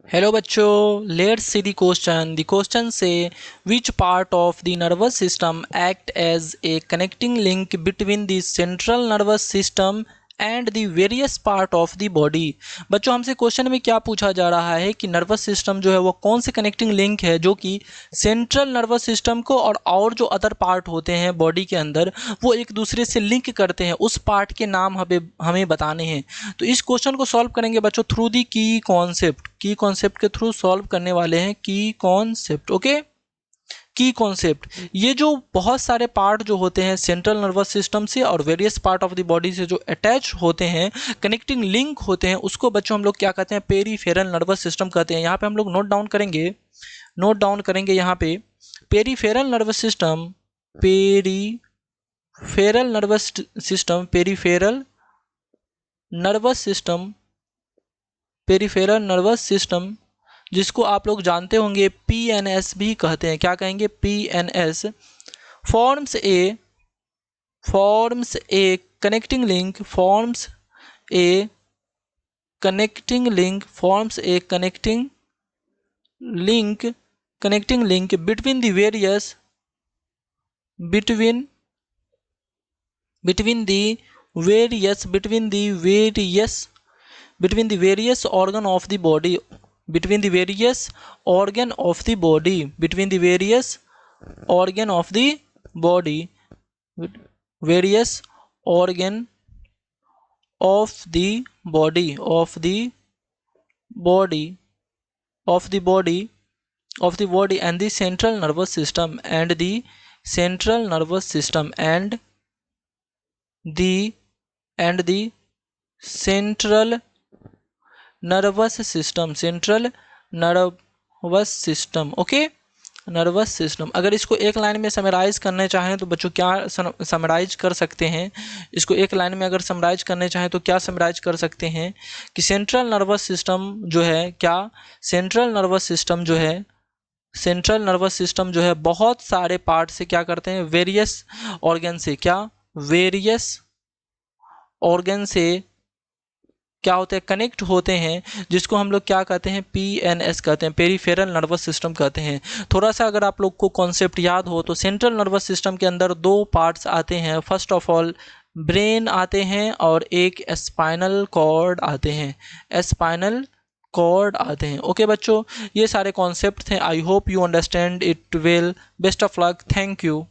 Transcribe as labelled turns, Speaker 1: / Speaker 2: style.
Speaker 1: Hello बच्चों, let's see the question. The question says which part of the nervous system act as a connecting link between the central nervous system and the various part of the body. बच्चों, हमसे question में क्या पूछा जा रहा है कि nervous system जो है वो कौन से कनेक्टिंग लिंक है जो कि सेंट्रल नर्वस सिस्टम को और जो अदर पार्ट होते हैं बॉडी के अंदर वो एक दूसरे से लिंक करते हैं, उस पार्ट के नाम हमें बताने हैं। तो इस क्वेश्चन को सॉल्व करेंगे बच्चों थ्रू दी की कॉन्सेप्ट के थ्रू सॉल्व करने वाले हैं। की कॉन्सेप्ट, ओके। की कॉन्सेप्ट, ये जो बहुत सारे पार्ट जो होते हैं सेंट्रल नर्वस सिस्टम से और various part of the body से जो अटैच होते हैं, कनेक्टिंग लिंक होते हैं, उसको बच्चों हम लोग क्या कहते हैं? पेरीफेरल नर्वस सिस्टम कहते हैं। यहाँ पे हम लोग नोट डाउन करेंगे यहाँ पे peripheral nervous system, peripheral nervous system, peripheral nervous system, peripheral nervous system, जिसको आप लोग जानते होंगे पीएनएस भी कहते हैं। क्या कहेंगे? PNS forms a connecting link, forms a connecting link, forms a connecting link between the various between between the various organ of the body, between the various organ of the body, between the various organ of the body, various organ of the body, of the body and the central nervous system, and the central nervous system and the central nervous system, okay. Nervous system, अगर इसको एक line में summarise करने चाहें तो बच्चों क्या summarise कर सकते हैं? इसको एक लाइन में अगर समराइज करने चाहें तो क्या समराइज कर सकते हैं कि सेंट्रल नर्वस सिस्टम जो है, क्या सेंट्रल नर्वस सिस्टम जो है बहुत सारे पार्ट से क्या करते हैं? वेरियस ऑर्गन से, क्या वेरियस ऑर्गन से क्या होते हैं? कनेक्ट होते हैं, जिसको हम लोग क्या कहते हैं? पीएनएस कहते हैं, पेरीफेरल नर्वस सिस्टम कहते हैं। थोड़ा सा अगर आप लोग को कॉन्सेप्ट याद हो तो सेंट्रल नर्वस सिस्टम के अंदर दो पार्ट्स आते हैं। फर्स्ट ऑफ ऑल ब्रेन आते हैं और एक स्पाइनल कॉर्ड आते हैं, ओके बच्चों, ये सारे कॉन्सेप्ट थे। I hope you understand it well. Best of luck, thank you.